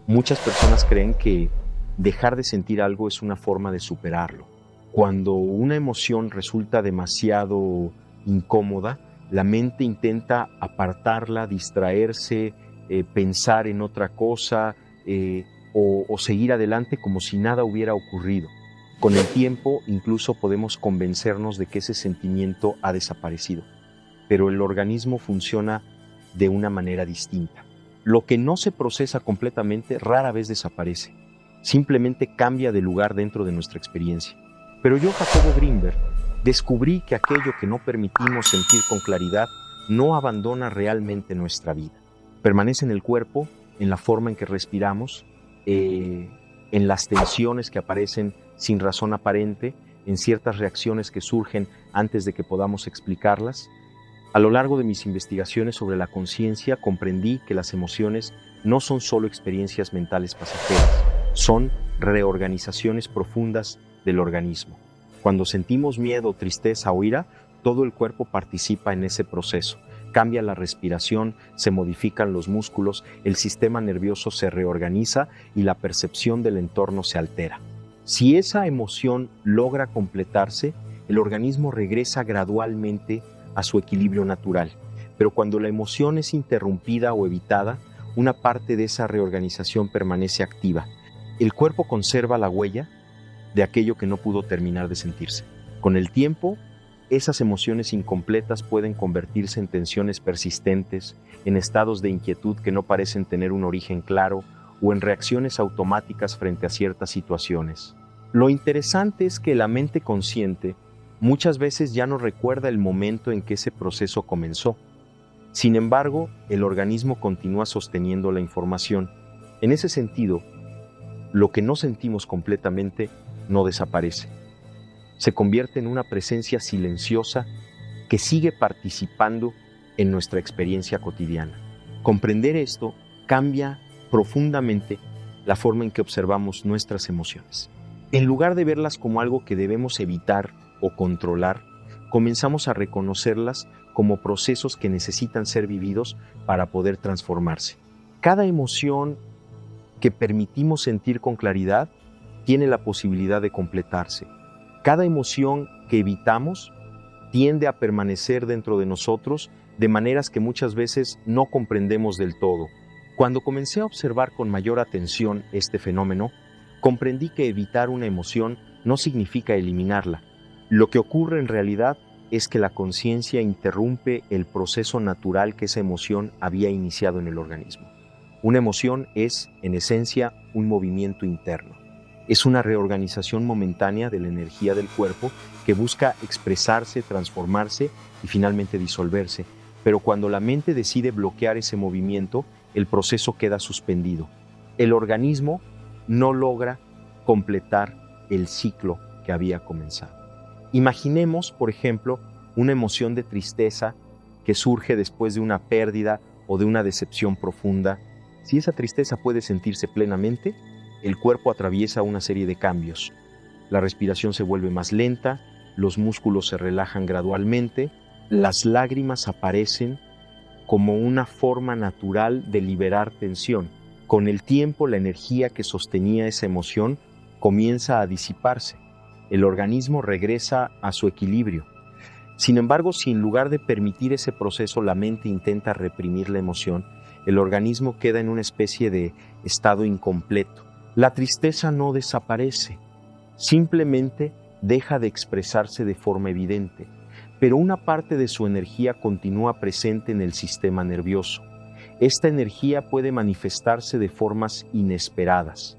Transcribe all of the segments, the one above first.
Muchas personas creen que dejar de sentir algo es una forma de superarlo. Cuando una emoción resulta demasiado incómoda, la mente intenta apartarla, distraerse, pensar en otra cosa o seguir adelante como si nada hubiera ocurrido. Con el tiempo incluso podemos convencernos de que ese sentimiento ha desaparecido, pero el organismo funciona de una manera distinta. Lo que no se procesa completamente rara vez desaparece, simplemente cambia de lugar dentro de nuestra experiencia. Pero yo, Jacobo Grinberg, descubrí que aquello que no permitimos sentir con claridad no abandona realmente nuestra vida. Permanece en el cuerpo, en la forma en que respiramos, en las tensiones que aparecen sin razón aparente, en ciertas reacciones que surgen antes de que podamos explicarlas. A lo largo de mis investigaciones sobre la conciencia, comprendí que las emociones no son solo experiencias mentales pasajeras, son reorganizaciones profundas del organismo. Cuando sentimos miedo, tristeza o ira, todo el cuerpo participa en ese proceso. Cambia la respiración, se modifican los músculos, el sistema nervioso se reorganiza y la percepción del entorno se altera. Si esa emoción logra completarse, el organismo regresa gradualmente a su equilibrio natural. Pero cuando la emoción es interrumpida o evitada, una parte de esa reorganización permanece activa. El cuerpo conserva la huella de aquello que no pudo terminar de sentirse. Con el tiempo, esas emociones incompletas pueden convertirse en tensiones persistentes, en estados de inquietud que no parecen tener un origen claro o en reacciones automáticas frente a ciertas situaciones. Lo interesante es que la mente consciente muchas veces ya no recuerda el momento en que ese proceso comenzó. Sin embargo, el organismo continúa sosteniendo la información. En ese sentido, lo que no sentimos completamente no desaparece. Se convierte en una presencia silenciosa que sigue participando en nuestra experiencia cotidiana. Comprender esto cambia profundamente la forma en que observamos nuestras emociones. En lugar de verlas como algo que debemos evitar o controlar, comenzamos a reconocerlas como procesos que necesitan ser vividos para poder transformarse. Cada emoción que permitimos sentir con claridad tiene la posibilidad de completarse. Cada emoción que evitamos tiende a permanecer dentro de nosotros de maneras que muchas veces no comprendemos del todo. Cuando comencé a observar con mayor atención este fenómeno, comprendí que evitar una emoción no significa eliminarla. Lo que ocurre en realidad es que la conciencia interrumpe el proceso natural que esa emoción había iniciado en el organismo. Una emoción es, en esencia, un movimiento interno. Es una reorganización momentánea de la energía del cuerpo que busca expresarse, transformarse y finalmente disolverse. Pero cuando la mente decide bloquear ese movimiento, el proceso queda suspendido. El organismo no logra completar el ciclo que había comenzado. Imaginemos, por ejemplo, una emoción de tristeza que surge después de una pérdida o de una decepción profunda. Si esa tristeza puede sentirse plenamente, el cuerpo atraviesa una serie de cambios. La respiración se vuelve más lenta, los músculos se relajan gradualmente, las lágrimas aparecen como una forma natural de liberar tensión. Con el tiempo, la energía que sostenía esa emoción comienza a disiparse. El organismo regresa a su equilibrio. Sin embargo, si en lugar de permitir ese proceso la mente intenta reprimir la emoción, el organismo queda en una especie de estado incompleto. La tristeza no desaparece, simplemente deja de expresarse de forma evidente, pero una parte de su energía continúa presente en el sistema nervioso. Esta energía puede manifestarse de formas inesperadas.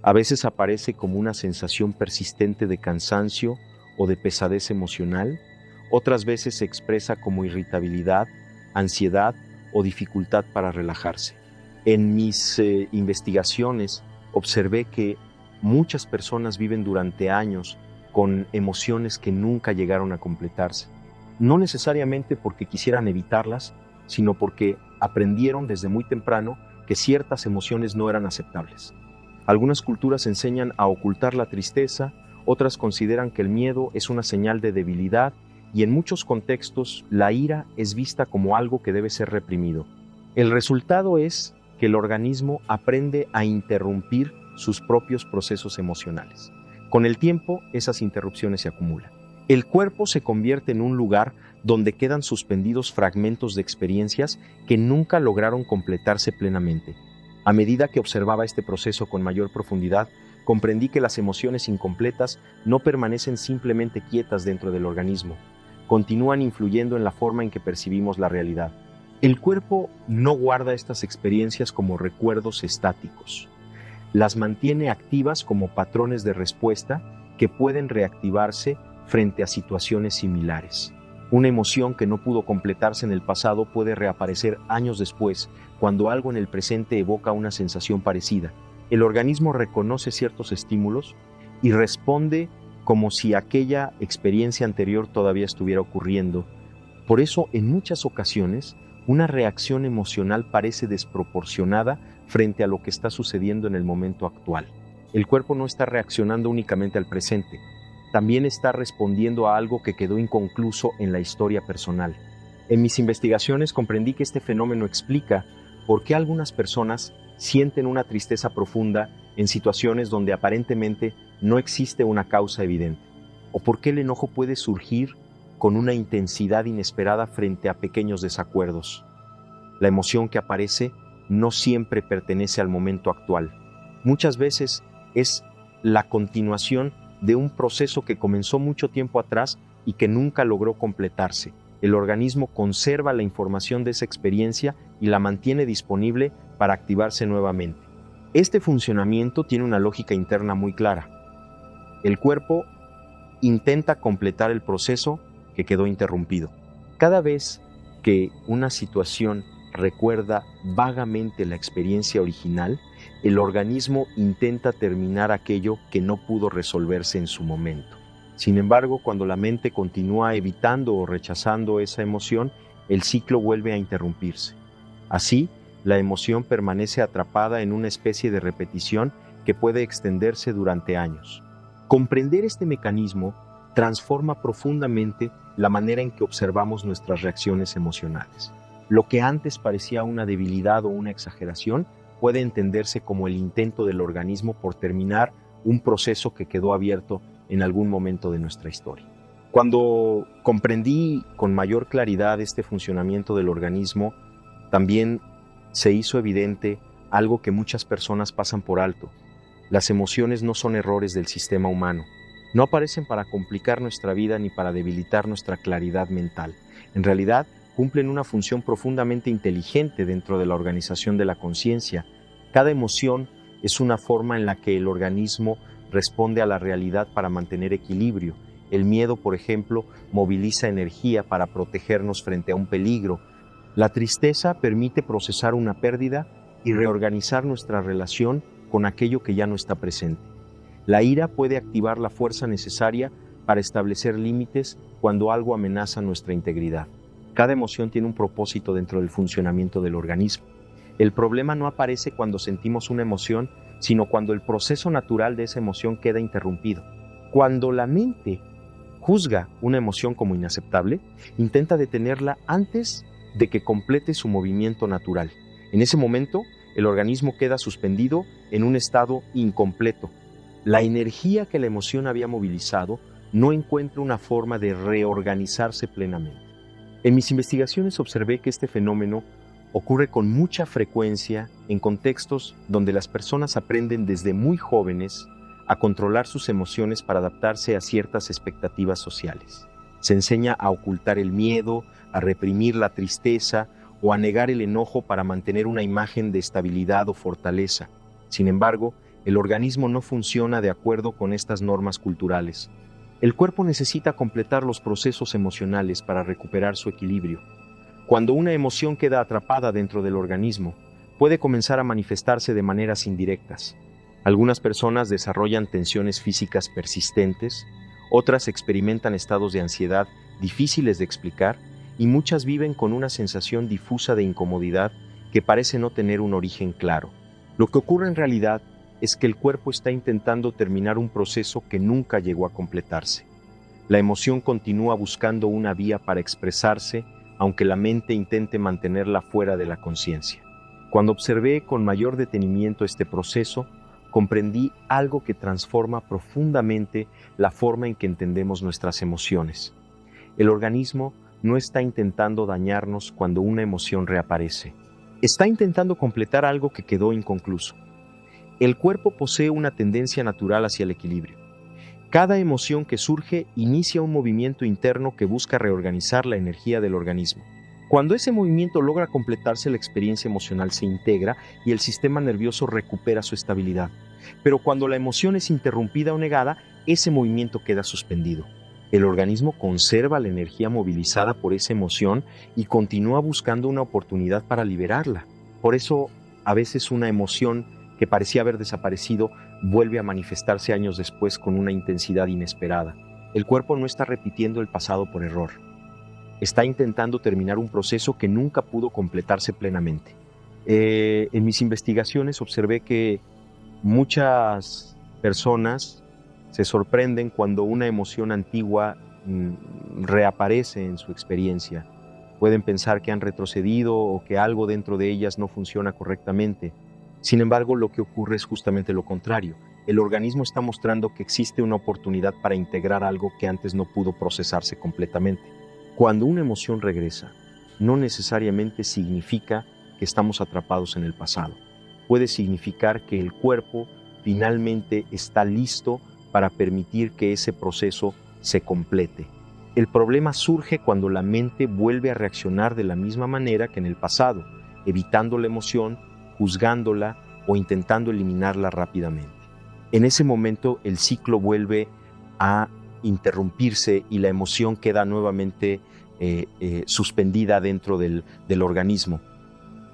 A veces aparece como una sensación persistente de cansancio o de pesadez emocional. Otras veces se expresa como irritabilidad, ansiedad o dificultad para relajarse. En mis investigaciones observé que muchas personas viven durante años con emociones que nunca llegaron a completarse. No necesariamente porque quisieran evitarlas, sino porque aprendieron desde muy temprano que ciertas emociones no eran aceptables. Algunas culturas enseñan a ocultar la tristeza, otras consideran que el miedo es una señal de debilidad y en muchos contextos la ira es vista como algo que debe ser reprimido. El resultado es que el organismo aprende a interrumpir sus propios procesos emocionales. Con el tiempo, esas interrupciones se acumulan. El cuerpo se convierte en un lugar donde quedan suspendidos fragmentos de experiencias que nunca lograron completarse plenamente. A medida que observaba este proceso con mayor profundidad, comprendí que las emociones incompletas no permanecen simplemente quietas dentro del organismo, continúan influyendo en la forma en que percibimos la realidad. El cuerpo no guarda estas experiencias como recuerdos estáticos. Las mantiene activas como patrones de respuesta que pueden reactivarse frente a situaciones similares. Una emoción que no pudo completarse en el pasado puede reaparecer años después, cuando algo en el presente evoca una sensación parecida. El organismo reconoce ciertos estímulos y responde como si aquella experiencia anterior todavía estuviera ocurriendo. Por eso, en muchas ocasiones, una reacción emocional parece desproporcionada frente a lo que está sucediendo en el momento actual. El cuerpo no está reaccionando únicamente al presente, también está respondiendo a algo que quedó inconcluso en la historia personal. En mis investigaciones comprendí que este fenómeno explica por qué algunas personas sienten una tristeza profunda en situaciones donde aparentemente no existe una causa evidente, o por qué el enojo puede surgir con una intensidad inesperada frente a pequeños desacuerdos. La emoción que aparece no siempre pertenece al momento actual. Muchas veces es la continuación de un proceso que comenzó mucho tiempo atrás y que nunca logró completarse. El organismo conserva la información de esa experiencia y la mantiene disponible para activarse nuevamente. Este funcionamiento tiene una lógica interna muy clara. El cuerpo intenta completar el proceso que quedó interrumpido. Cada vez que una situación recuerda vagamente la experiencia original, el organismo intenta terminar aquello que no pudo resolverse en su momento. Sin embargo, cuando la mente continúa evitando o rechazando esa emoción, el ciclo vuelve a interrumpirse. Así, la emoción permanece atrapada en una especie de repetición que puede extenderse durante años. Comprender este mecanismo transforma profundamente la manera en que observamos nuestras reacciones emocionales. Lo que antes parecía una debilidad o una exageración puede entenderse como el intento del organismo por terminar un proceso que quedó abierto en algún momento de nuestra historia. Cuando comprendí con mayor claridad este funcionamiento del organismo, también se hizo evidente algo que muchas personas pasan por alto. Las emociones no son errores del sistema humano. No aparecen para complicar nuestra vida ni para debilitar nuestra claridad mental. En realidad, cumplen una función profundamente inteligente dentro de la organización de la conciencia. Cada emoción es una forma en la que el organismo responde a la realidad para mantener equilibrio. El miedo, por ejemplo, moviliza energía para protegernos frente a un peligro. La tristeza permite procesar una pérdida y reorganizar nuestra relación con aquello que ya no está presente. La ira puede activar la fuerza necesaria para establecer límites cuando algo amenaza nuestra integridad. Cada emoción tiene un propósito dentro del funcionamiento del organismo. El problema no aparece cuando sentimos una emoción, sino cuando el proceso natural de esa emoción queda interrumpido. Cuando la mente juzga una emoción como inaceptable, intenta detenerla antes de que complete su movimiento natural. En ese momento, el organismo queda suspendido en un estado incompleto. La energía que la emoción había movilizado no encuentra una forma de reorganizarse plenamente. En mis investigaciones observé que este fenómeno ocurre con mucha frecuencia en contextos donde las personas aprenden desde muy jóvenes a controlar sus emociones para adaptarse a ciertas expectativas sociales. Se enseña a ocultar el miedo, a reprimir la tristeza o a negar el enojo para mantener una imagen de estabilidad o fortaleza. Sin embargo, el organismo no funciona de acuerdo con estas normas culturales. El cuerpo necesita completar los procesos emocionales para recuperar su equilibrio. Cuando una emoción queda atrapada dentro del organismo, puede comenzar a manifestarse de maneras indirectas. Algunas personas desarrollan tensiones físicas persistentes, otras experimentan estados de ansiedad difíciles de explicar y muchas viven con una sensación difusa de incomodidad que parece no tener un origen claro. Lo que ocurre en realidad es que el cuerpo está intentando terminar un proceso que nunca llegó a completarse. La emoción continúa buscando una vía para expresarse, aunque la mente intente mantenerla fuera de la conciencia. Cuando observé con mayor detenimiento este proceso, comprendí algo que transforma profundamente la forma en que entendemos nuestras emociones. El organismo no está intentando dañarnos cuando una emoción reaparece. Está intentando completar algo que quedó inconcluso. El cuerpo posee una tendencia natural hacia el equilibrio. Cada emoción que surge inicia un movimiento interno que busca reorganizar la energía del organismo. Cuando ese movimiento logra completarse, la experiencia emocional se integra y el sistema nervioso recupera su estabilidad. Pero cuando la emoción es interrumpida o negada, ese movimiento queda suspendido. El organismo conserva la energía movilizada por esa emoción y continúa buscando una oportunidad para liberarla. Por eso, a veces una emoción que parecía haber desaparecido vuelve a manifestarse años después con una intensidad inesperada. El cuerpo no está repitiendo el pasado por error. Está intentando terminar un proceso que nunca pudo completarse plenamente. En mis investigaciones observé que muchas personas se sorprenden cuando una emoción antigua reaparece en su experiencia. Pueden pensar que han retrocedido o que algo dentro de ellas no funciona correctamente. Sin embargo, lo que ocurre es justamente lo contrario. El organismo está mostrando que existe una oportunidad para integrar algo que antes no pudo procesarse completamente. Cuando una emoción regresa, no necesariamente significa que estamos atrapados en el pasado. Puede significar que el cuerpo finalmente está listo para permitir que ese proceso se complete. El problema surge cuando la mente vuelve a reaccionar de la misma manera que en el pasado, evitando la emoción, juzgándola o intentando eliminarla rápidamente. En ese momento el ciclo vuelve a interrumpirse y la emoción queda nuevamente suspendida dentro del organismo.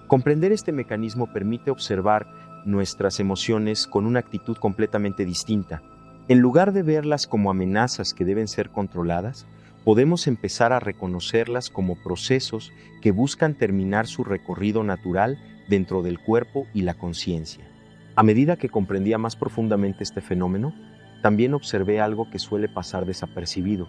Comprender este mecanismo permite observar nuestras emociones con una actitud completamente distinta. En lugar de verlas como amenazas que deben ser controladas, podemos empezar a reconocerlas como procesos que buscan terminar su recorrido natural dentro del cuerpo y la conciencia. A medida que comprendía más profundamente este fenómeno, también observé algo que suele pasar desapercibido.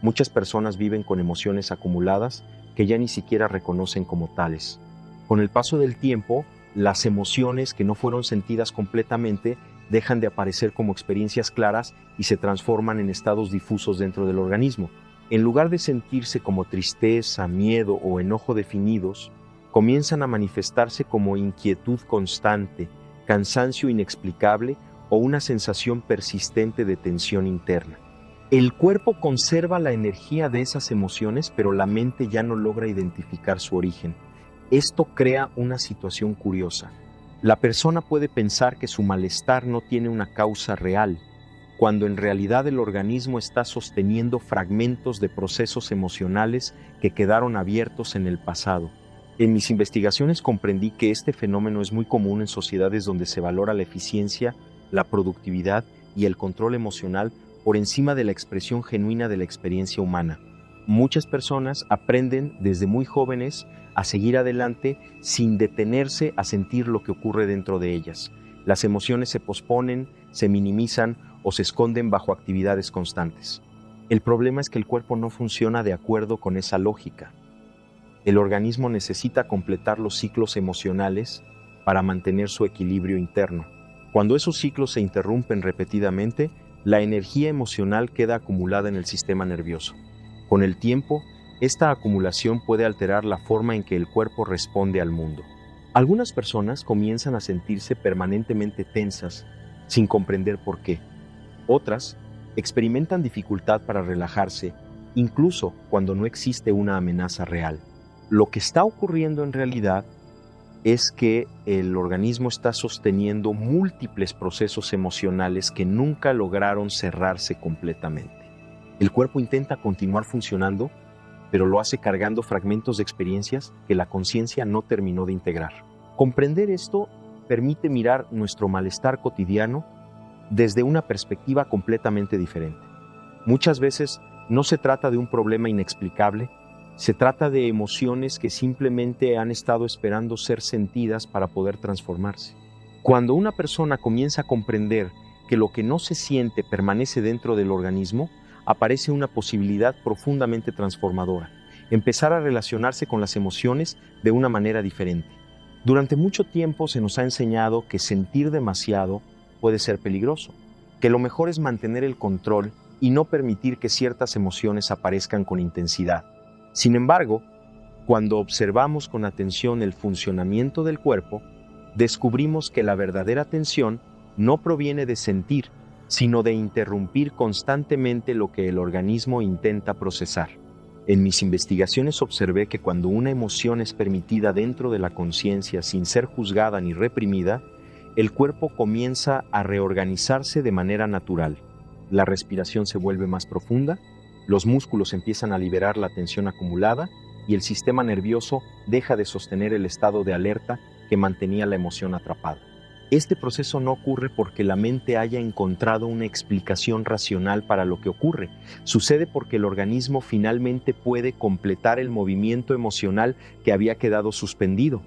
Muchas personas viven con emociones acumuladas que ya ni siquiera reconocen como tales. Con el paso del tiempo, las emociones que no fueron sentidas completamente dejan de aparecer como experiencias claras y se transforman en estados difusos dentro del organismo. En lugar de sentirse como tristeza, miedo o enojo definidos, comienzan a manifestarse como inquietud constante, cansancio inexplicable o una sensación persistente de tensión interna. El cuerpo conserva la energía de esas emociones, pero la mente ya no logra identificar su origen. Esto crea una situación curiosa. La persona puede pensar que su malestar no tiene una causa real, cuando en realidad el organismo está sosteniendo fragmentos de procesos emocionales que quedaron abiertos en el pasado. En mis investigaciones comprendí que este fenómeno es muy común en sociedades donde se valora la eficiencia, la productividad y el control emocional por encima de la expresión genuina de la experiencia humana. Muchas personas aprenden desde muy jóvenes a seguir adelante sin detenerse a sentir lo que ocurre dentro de ellas. Las emociones se posponen, se minimizan o se esconden bajo actividades constantes. El problema es que el cuerpo no funciona de acuerdo con esa lógica. El organismo necesita completar los ciclos emocionales para mantener su equilibrio interno. Cuando esos ciclos se interrumpen repetidamente, la energía emocional queda acumulada en el sistema nervioso. Con el tiempo, esta acumulación puede alterar la forma en que el cuerpo responde al mundo. Algunas personas comienzan a sentirse permanentemente tensas, sin comprender por qué. Otras experimentan dificultad para relajarse, incluso cuando no existe una amenaza real. Lo que está ocurriendo en realidad es que el organismo está sosteniendo múltiples procesos emocionales que nunca lograron cerrarse completamente. El cuerpo intenta continuar funcionando, pero lo hace cargando fragmentos de experiencias que la conciencia no terminó de integrar. Comprender esto permite mirar nuestro malestar cotidiano desde una perspectiva completamente diferente. Muchas veces no se trata de un problema inexplicable, se trata de emociones que simplemente han estado esperando ser sentidas para poder transformarse. Cuando una persona comienza a comprender que lo que no se siente permanece dentro del organismo, aparece una posibilidad profundamente transformadora: empezar a relacionarse con las emociones de una manera diferente. Durante mucho tiempo se nos ha enseñado que sentir demasiado puede ser peligroso, que lo mejor es mantener el control y no permitir que ciertas emociones aparezcan con intensidad. Sin embargo, cuando observamos con atención el funcionamiento del cuerpo, descubrimos que la verdadera tensión no proviene de sentir, sino de interrumpir constantemente lo que el organismo intenta procesar. En mis investigaciones observé que cuando una emoción es permitida dentro de la conciencia sin ser juzgada ni reprimida, el cuerpo comienza a reorganizarse de manera natural. La respiración se vuelve más profunda, los músculos empiezan a liberar la tensión acumulada y el sistema nervioso deja de sostener el estado de alerta que mantenía la emoción atrapada. Este proceso no ocurre porque la mente haya encontrado una explicación racional para lo que ocurre. Sucede porque el organismo finalmente puede completar el movimiento emocional que había quedado suspendido.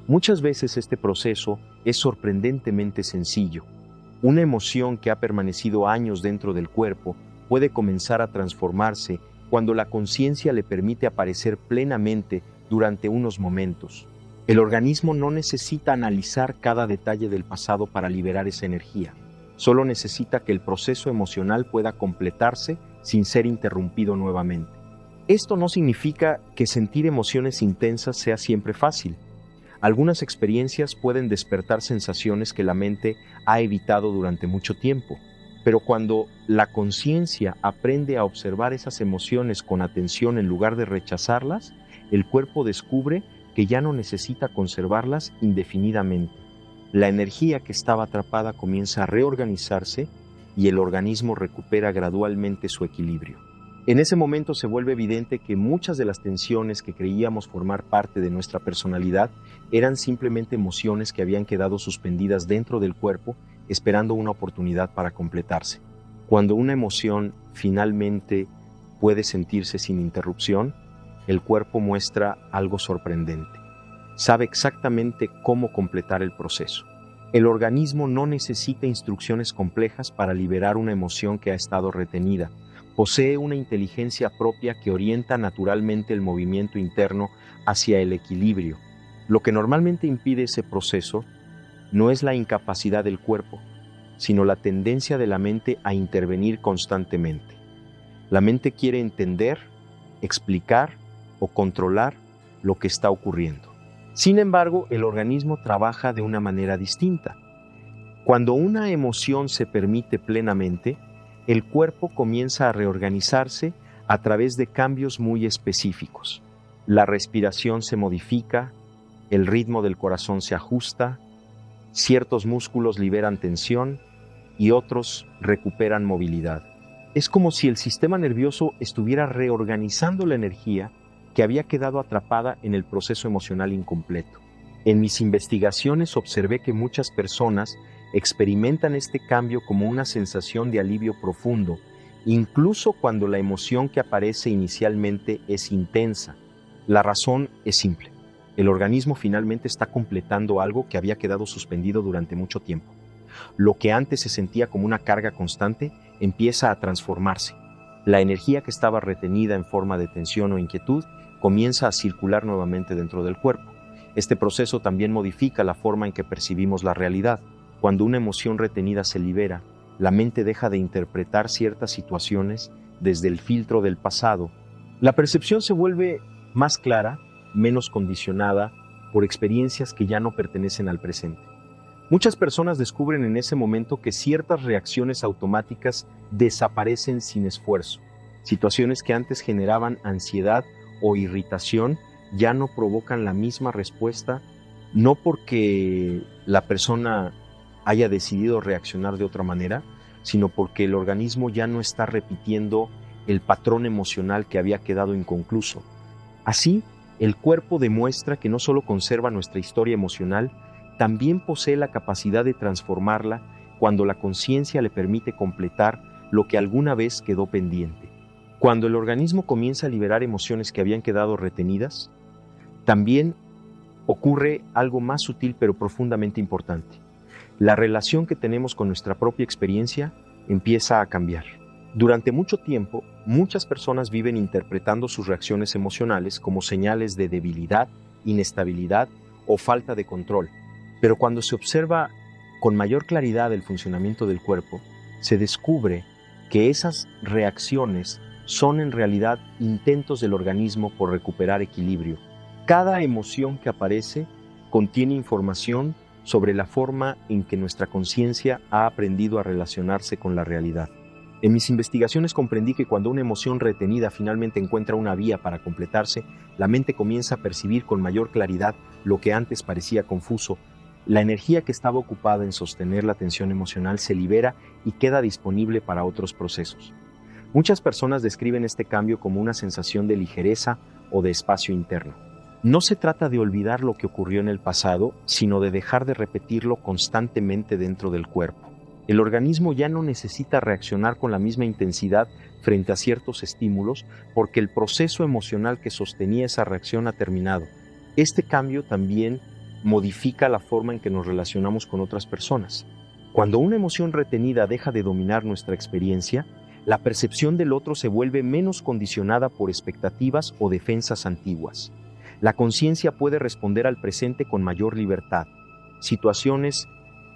Muchas veces este proceso es sorprendentemente sencillo. Una emoción que ha permanecido años dentro del cuerpo puede comenzar a transformarse cuando la conciencia le permite aparecer plenamente durante unos momentos. El organismo no necesita analizar cada detalle del pasado para liberar esa energía. Solo necesita que el proceso emocional pueda completarse sin ser interrumpido nuevamente. Esto no significa que sentir emociones intensas sea siempre fácil. Algunas experiencias pueden despertar sensaciones que la mente ha evitado durante mucho tiempo, pero cuando la conciencia aprende a observar esas emociones con atención en lugar de rechazarlas, el cuerpo descubre que ya no necesita conservarlas indefinidamente. La energía que estaba atrapada comienza a reorganizarse y el organismo recupera gradualmente su equilibrio. En ese momento se vuelve evidente que muchas de las tensiones que creíamos formar parte de nuestra personalidad eran simplemente emociones que habían quedado suspendidas dentro del cuerpo esperando una oportunidad para completarse. Cuando una emoción finalmente puede sentirse sin interrupción, el cuerpo muestra algo sorprendente. Sabe exactamente cómo completar el proceso. El organismo no necesita instrucciones complejas para liberar una emoción que ha estado retenida. Posee una inteligencia propia que orienta naturalmente el movimiento interno hacia el equilibrio. Lo que normalmente impide ese proceso no es la incapacidad del cuerpo, sino la tendencia de la mente a intervenir constantemente. La mente quiere entender, explicar o controlar lo que está ocurriendo. Sin embargo, el organismo trabaja de una manera distinta. Cuando una emoción se permite plenamente, el cuerpo comienza a reorganizarse a través de cambios muy específicos. La respiración se modifica, el ritmo del corazón se ajusta, ciertos músculos liberan tensión y otros recuperan movilidad. Es como si el sistema nervioso estuviera reorganizando la energía que había quedado atrapada en el proceso emocional incompleto. En mis investigaciones observé que muchas personas experimentan este cambio como una sensación de alivio profundo, incluso cuando la emoción que aparece inicialmente es intensa. La razón es simple. El organismo finalmente está completando algo que había quedado suspendido durante mucho tiempo. Lo que antes se sentía como una carga constante empieza a transformarse. La energía que estaba retenida en forma de tensión o inquietud comienza a circular nuevamente dentro del cuerpo. Este proceso también modifica la forma en que percibimos la realidad. Cuando una emoción retenida se libera, la mente deja de interpretar ciertas situaciones desde el filtro del pasado. La percepción se vuelve más clara, menos condicionada por experiencias que ya no pertenecen al presente. Muchas personas descubren en ese momento que ciertas reacciones automáticas desaparecen sin esfuerzo. Situaciones que antes generaban ansiedad o irritación ya no provocan la misma respuesta, no porque la persona haya decidido reaccionar de otra manera, sino porque el organismo ya no está repitiendo el patrón emocional que había quedado inconcluso. Así, el cuerpo demuestra que no solo conserva nuestra historia emocional, también posee la capacidad de transformarla cuando la conciencia le permite completar lo que alguna vez quedó pendiente. Cuando el organismo comienza a liberar emociones que habían quedado retenidas, también ocurre algo más sutil pero profundamente importante. La relación que tenemos con nuestra propia experiencia empieza a cambiar. Durante mucho tiempo, muchas personas viven interpretando sus reacciones emocionales como señales de debilidad, inestabilidad o falta de control. Pero cuando se observa con mayor claridad el funcionamiento del cuerpo, se descubre que esas reacciones son en realidad intentos del organismo por recuperar equilibrio. Cada emoción que aparece contiene información sobre la forma en que nuestra conciencia ha aprendido a relacionarse con la realidad. En mis investigaciones comprendí que cuando una emoción retenida finalmente encuentra una vía para completarse, la mente comienza a percibir con mayor claridad lo que antes parecía confuso. La energía que estaba ocupada en sostener la tensión emocional se libera y queda disponible para otros procesos. Muchas personas describen este cambio como una sensación de ligereza o de espacio interno. No se trata de olvidar lo que ocurrió en el pasado, sino de dejar de repetirlo constantemente dentro del cuerpo. El organismo ya no necesita reaccionar con la misma intensidad frente a ciertos estímulos porque el proceso emocional que sostenía esa reacción ha terminado. Este cambio también modifica la forma en que nos relacionamos con otras personas. Cuando una emoción retenida deja de dominar nuestra experiencia, la percepción del otro se vuelve menos condicionada por expectativas o defensas antiguas. La conciencia puede responder al presente con mayor libertad. Situaciones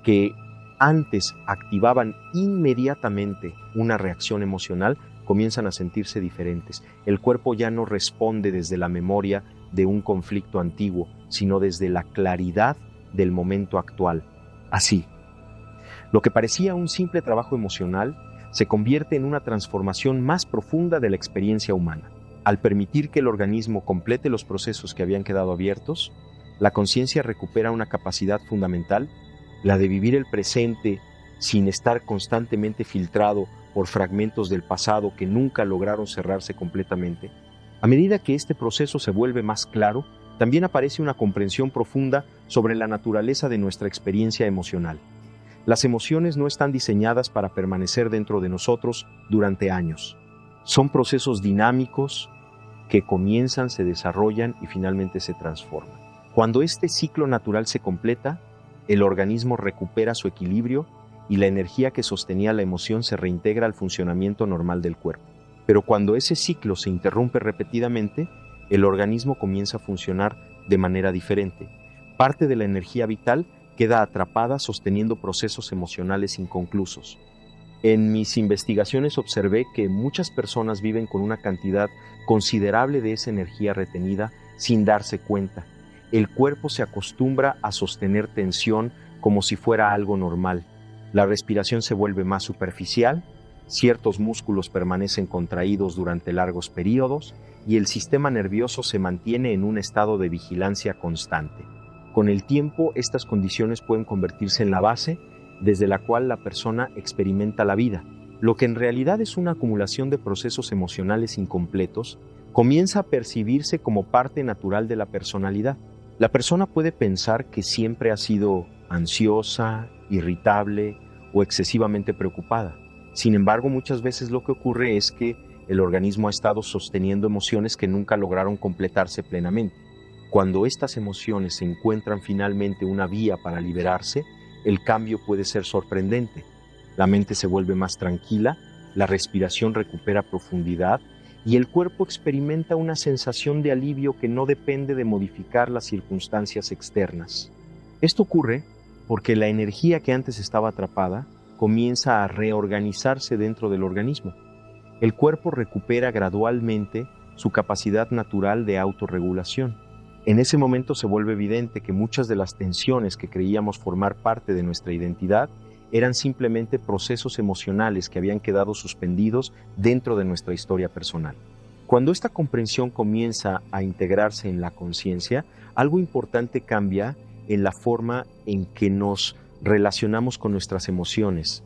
que antes activaban inmediatamente una reacción emocional comienzan a sentirse diferentes. El cuerpo ya no responde desde la memoria de un conflicto antiguo, sino desde la claridad del momento actual. Así, lo que parecía un simple trabajo emocional se convierte en una transformación más profunda de la experiencia humana. Al permitir que el organismo complete los procesos que habían quedado abiertos, la conciencia recupera una capacidad fundamental, la de vivir el presente sin estar constantemente filtrado por fragmentos del pasado que nunca lograron cerrarse completamente. A medida que este proceso se vuelve más claro, también aparece una comprensión profunda sobre la naturaleza de nuestra experiencia emocional. Las emociones no están diseñadas para permanecer dentro de nosotros durante años. Son procesos dinámicos que comienzan, se desarrollan y finalmente se transforman. Cuando este ciclo natural se completa, el organismo recupera su equilibrio y la energía que sostenía la emoción se reintegra al funcionamiento normal del cuerpo. Pero cuando ese ciclo se interrumpe repetidamente, el organismo comienza a funcionar de manera diferente. Parte de la energía vital queda atrapada sosteniendo procesos emocionales inconclusos. En mis investigaciones observé que muchas personas viven con una cantidad considerable de esa energía retenida sin darse cuenta. El cuerpo se acostumbra a sostener tensión como si fuera algo normal. La respiración se vuelve más superficial, ciertos músculos permanecen contraídos durante largos periodos y el sistema nervioso se mantiene en un estado de vigilancia constante. Con el tiempo, estas condiciones pueden convertirse en la base desde la cual la persona experimenta la vida. Lo que en realidad es una acumulación de procesos emocionales incompletos, comienza a percibirse como parte natural de la personalidad. La persona puede pensar que siempre ha sido ansiosa, irritable o excesivamente preocupada. Sin embargo, muchas veces lo que ocurre es que el organismo ha estado sosteniendo emociones que nunca lograron completarse plenamente. Cuando estas emociones encuentran finalmente una vía para liberarse, el cambio puede ser sorprendente. La mente se vuelve más tranquila, la respiración recupera profundidad y el cuerpo experimenta una sensación de alivio que no depende de modificar las circunstancias externas. Esto ocurre porque la energía que antes estaba atrapada comienza a reorganizarse dentro del organismo. El cuerpo recupera gradualmente su capacidad natural de autorregulación. En ese momento se vuelve evidente que muchas de las tensiones que creíamos formar parte de nuestra identidad eran simplemente procesos emocionales que habían quedado suspendidos dentro de nuestra historia personal. Cuando esta comprensión comienza a integrarse en la conciencia, algo importante cambia en la forma en que nos relacionamos con nuestras emociones.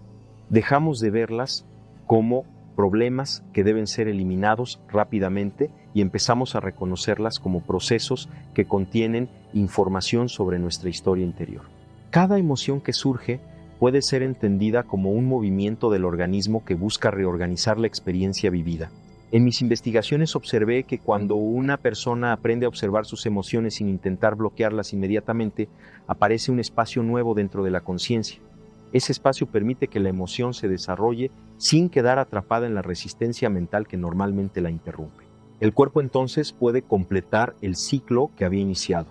Dejamos de verlas como problemas que deben ser eliminados rápidamente y empezamos a reconocerlas como procesos que contienen información sobre nuestra historia interior. Cada emoción que surge puede ser entendida como un movimiento del organismo que busca reorganizar la experiencia vivida. En mis investigaciones observé que cuando una persona aprende a observar sus emociones sin intentar bloquearlas inmediatamente, aparece un espacio nuevo dentro de la conciencia. Ese espacio permite que la emoción se desarrolle sin quedar atrapada en la resistencia mental que normalmente la interrumpe. El cuerpo entonces puede completar el ciclo que había iniciado.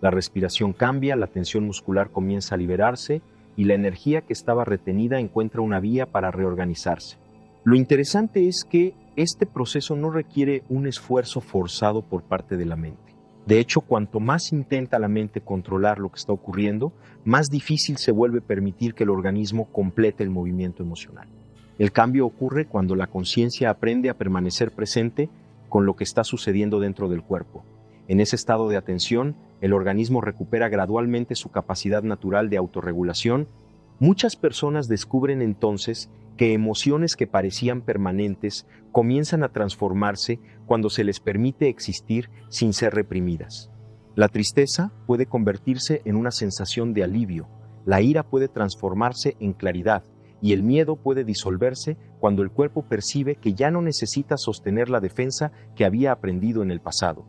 La respiración cambia, la tensión muscular comienza a liberarse y la energía que estaba retenida encuentra una vía para reorganizarse. Lo interesante es que este proceso no requiere un esfuerzo forzado por parte de la mente. De hecho, cuanto más intenta la mente controlar lo que está ocurriendo, más difícil se vuelve permitir que el organismo complete el movimiento emocional. El cambio ocurre cuando la conciencia aprende a permanecer presente con lo que está sucediendo dentro del cuerpo. En ese estado de atención, el organismo recupera gradualmente su capacidad natural de autorregulación. Muchas personas descubren entonces que emociones que parecían permanentes comienzan a transformarse cuando se les permite existir sin ser reprimidas. La tristeza puede convertirse en una sensación de alivio, la ira puede transformarse en claridad y el miedo puede disolverse cuando el cuerpo percibe que ya no necesita sostener la defensa que había aprendido en el pasado.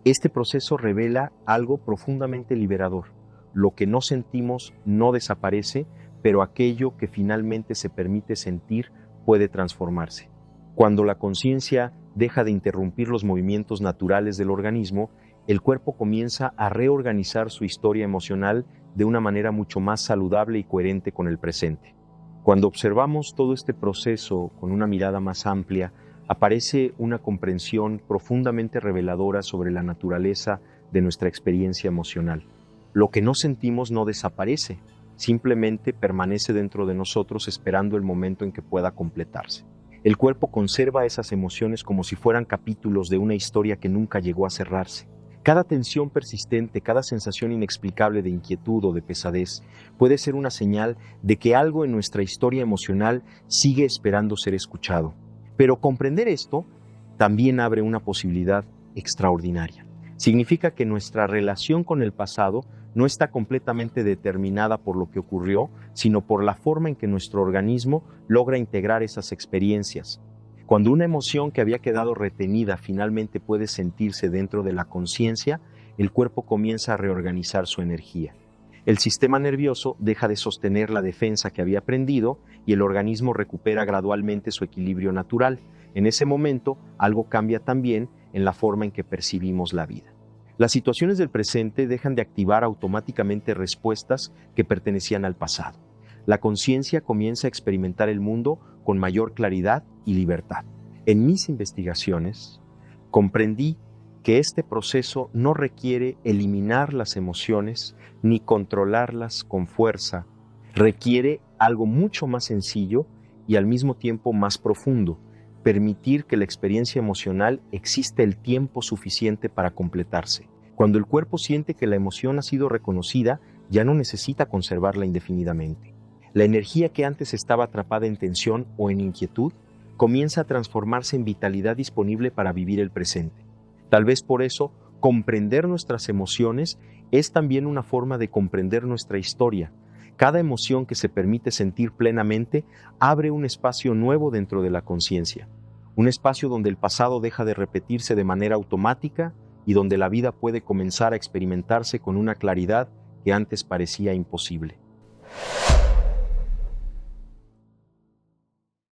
Este proceso revela algo profundamente liberador. Lo que no sentimos no desaparece, pero aquello que finalmente se permite sentir puede transformarse. Cuando la conciencia deja de interrumpir los movimientos naturales del organismo, el cuerpo comienza a reorganizar su historia emocional de una manera mucho más saludable y coherente con el presente. Cuando observamos todo este proceso con una mirada más amplia, aparece una comprensión profundamente reveladora sobre la naturaleza de nuestra experiencia emocional. Lo que no sentimos no desaparece, simplemente permanece dentro de nosotros esperando el momento en que pueda completarse. El cuerpo conserva esas emociones como si fueran capítulos de una historia que nunca llegó a cerrarse. Cada tensión persistente, cada sensación inexplicable de inquietud o de pesadez puede ser una señal de que algo en nuestra historia emocional sigue esperando ser escuchado. Pero comprender esto también abre una posibilidad extraordinaria. Significa que nuestra relación con el pasado no está completamente determinada por lo que ocurrió, sino por la forma en que nuestro organismo logra integrar esas experiencias. Cuando una emoción que había quedado retenida finalmente puede sentirse dentro de la conciencia, el cuerpo comienza a reorganizar su energía. El sistema nervioso deja de sostener la defensa que había aprendido y el organismo recupera gradualmente su equilibrio natural. En ese momento, algo cambia también en la forma en que percibimos la vida. Las situaciones del presente dejan de activar automáticamente respuestas que pertenecían al pasado. La conciencia comienza a experimentar el mundo con mayor claridad y libertad. En mis investigaciones, comprendí que este proceso no requiere eliminar las emociones ni controlarlas con fuerza. Requiere algo mucho más sencillo y al mismo tiempo más profundo: permitir que la experiencia emocional exista el tiempo suficiente para completarse. Cuando el cuerpo siente que la emoción ha sido reconocida, ya no necesita conservarla indefinidamente. La energía que antes estaba atrapada en tensión o en inquietud comienza a transformarse en vitalidad disponible para vivir el presente. Tal vez por eso, comprender nuestras emociones es también una forma de comprender nuestra historia. Cada emoción que se permite sentir plenamente abre un espacio nuevo dentro de la conciencia, un espacio donde el pasado deja de repetirse de manera automática y donde la vida puede comenzar a experimentarse con una claridad que antes parecía imposible.